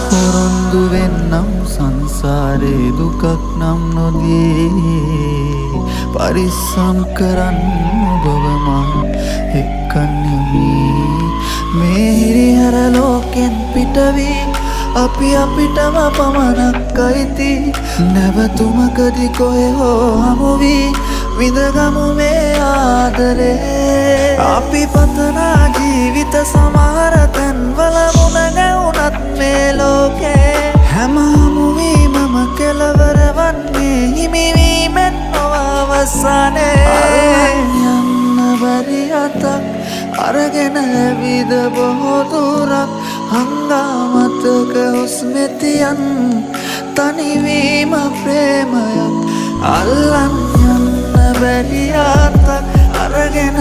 පොරොන්දු වෙන්නම් සංසාරේ දුකක් නම් නොදී පරිස්සම් කරන්න ඔබව මං එක්කන්නේ මේ හිරිහැර ලෝකෙන් පිටවී අපි අපිටම පමණක් අයිති නැවතුමකදී කොහේ හෝ හමු වී විඳගමු මේ ආදරේ අපි පතනා ජීවිත සමහර තැන්වල මුණ ගැවුනත් මේ ලෝකේ හැම හමුවීමම කෙලවර වන්නේ හිමිවීමෙන් නොව අවසානයේ යන්න බැරි අතක් අරගෙන ඇවිද බොහෝ දුරක් හංගාමතක හුස්මෙතියන් තනිවීම ප්‍රේමයක් අල්ලන් යන්න බැරි අතක් අරගෙන